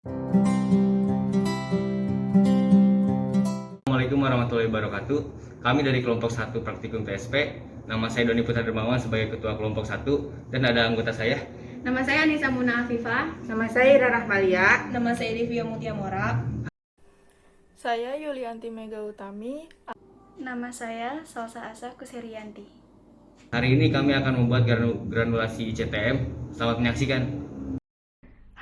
Assalamualaikum warahmatullahi wabarakatuh. Kami dari kelompok 1 Praktikum TSP. Nama saya Doni Putra Dermawan sebagai ketua kelompok 1 dan ada anggota saya. Nama saya Anissa Muna Afifah. Nama saya Rarah Malia. Nama saya Devia Mutia Mora. Saya Yulianti Mega Utami. Nama saya Salsa Asa Kusirianti. Hari ini kami akan membuat granulasi CTM. Selamat menyaksikan.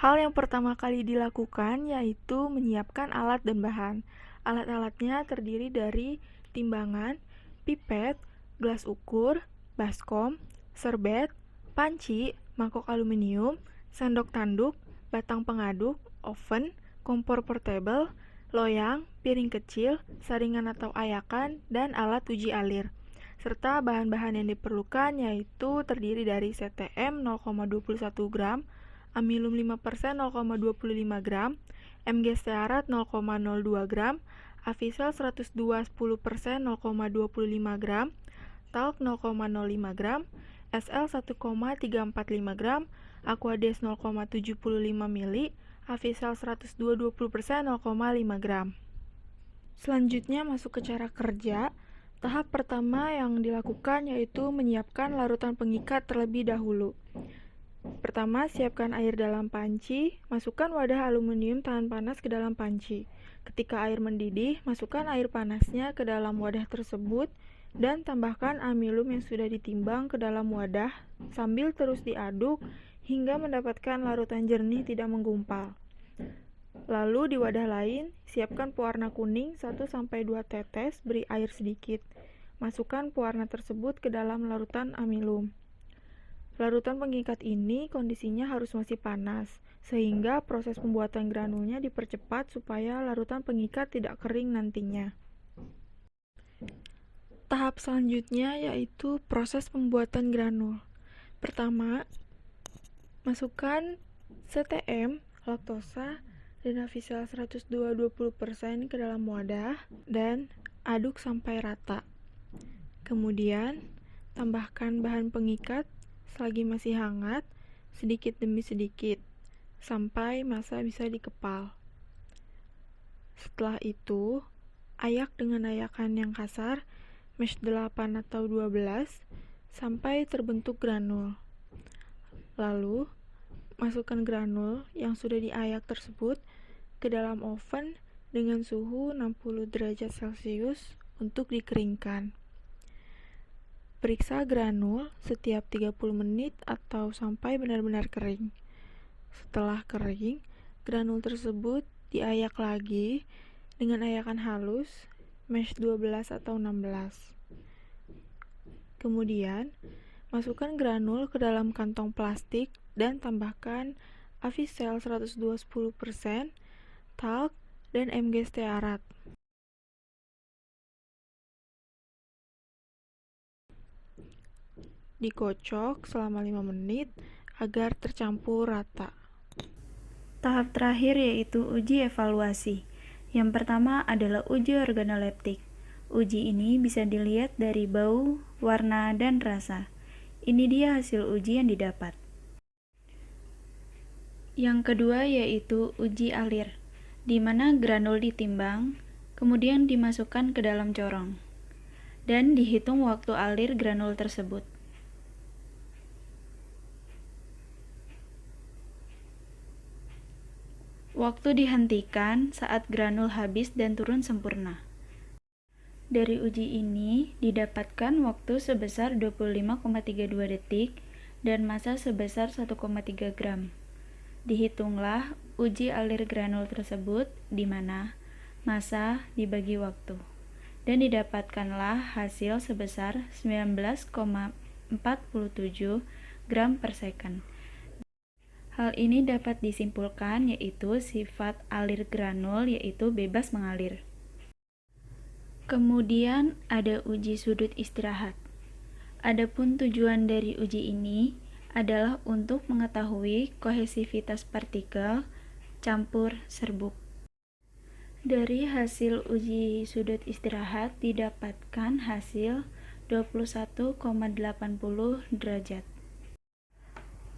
Hal yang pertama kali dilakukan yaitu menyiapkan alat dan bahan. Alat-alatnya terdiri dari timbangan, pipet, gelas ukur, baskom, serbet, panci, mangkok aluminium, sendok tanduk, batang pengaduk, oven, kompor portable, loyang, piring kecil, saringan atau ayakan, dan alat uji alir. Serta bahan-bahan yang diperlukan yaitu terdiri dari CTM 0,21 gram, amilum 5% 0,25 gram, Mg stearat 0,02 gram, Avisel 102 10% 0,25 gram, talc 0,05 gram, SL 1,345 gram, Aquades 0,75 ml, Avisel 102 20% 0,5 gram. Selanjutnya masuk ke cara kerja. Tahap pertama yang dilakukan yaitu menyiapkan larutan pengikat terlebih dahulu. Pertama, siapkan air dalam panci, masukkan wadah aluminium tahan panas ke dalam panci. Ketika air mendidih, masukkan air panasnya ke dalam wadah tersebut dan tambahkan amilum yang sudah ditimbang ke dalam wadah sambil terus diaduk hingga mendapatkan larutan jernih tidak menggumpal. Lalu di wadah lain, siapkan pewarna kuning 1-2 tetes, beri air sedikit. Masukkan pewarna tersebut ke dalam larutan amilum. Larutan pengikat ini kondisinya harus masih panas, sehingga proses pembuatan granulnya dipercepat supaya larutan pengikat tidak kering nantinya. Tahap selanjutnya yaitu proses pembuatan granul. Pertama, masukkan CTM, laktosa, dan Avisel 102 20% ke dalam wadah dan aduk sampai rata. Kemudian, tambahkan bahan pengikat selagi masih hangat, sedikit demi sedikit, sampai massa bisa dikepal. Setelah itu, ayak dengan ayakan yang kasar, mesh 8 atau 12, sampai terbentuk granul. Lalu, masukkan granul yang sudah diayak tersebut ke dalam oven dengan suhu 60 derajat Celcius untuk dikeringkan. Periksa granul setiap 30 menit atau sampai benar-benar kering. Setelah kering, granul tersebut diayak lagi dengan ayakan halus, mesh 12 atau 16. Kemudian, masukkan granul ke dalam kantong plastik dan tambahkan Avisel 102 10%, talc, dan Mg stearat. Dikocok selama 5 menit agar tercampur rata. Tahap terakhir yaitu uji evaluasi. Yang pertama adalah uji organoleptik. Uji ini bisa dilihat dari bau, warna, dan rasa. Ini dia hasil uji yang didapat. Yang kedua yaitu uji alir, di mana granul ditimbang, kemudian dimasukkan ke dalam corong, dan dihitung waktu alir granul tersebut. Waktu dihentikan saat granul habis dan turun sempurna. Dari uji ini didapatkan waktu sebesar 25,32 detik dan massa sebesar 1,3 gram. Dihitunglah uji alir granul tersebut di mana massa dibagi waktu dan didapatkanlah hasil sebesar 19,47 gram per second. Hal ini dapat disimpulkan yaitu sifat alir granul yaitu bebas mengalir. Kemudian ada uji sudut istirahat. Adapun tujuan dari uji ini adalah untuk mengetahui kohesivitas partikel campur serbuk. Dari hasil uji sudut istirahat didapatkan hasil 21,80 derajat.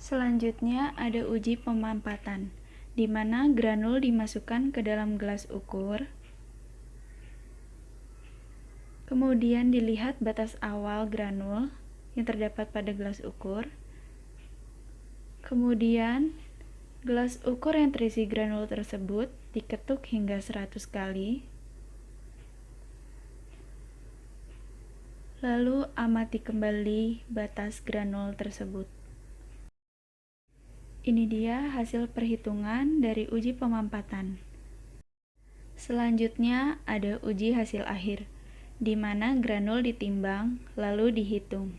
Selanjutnya ada uji pemampatan, di mana granul dimasukkan ke dalam gelas ukur. Kemudian dilihat batas awal granul yang terdapat pada gelas ukur. Kemudian, gelas ukur yang terisi granul tersebut diketuk hingga 100 kali. Lalu amati kembali batas granul tersebut. Ini dia hasil perhitungan dari uji pemampatan. Selanjutnya ada uji hasil akhir, di mana granul ditimbang lalu dihitung.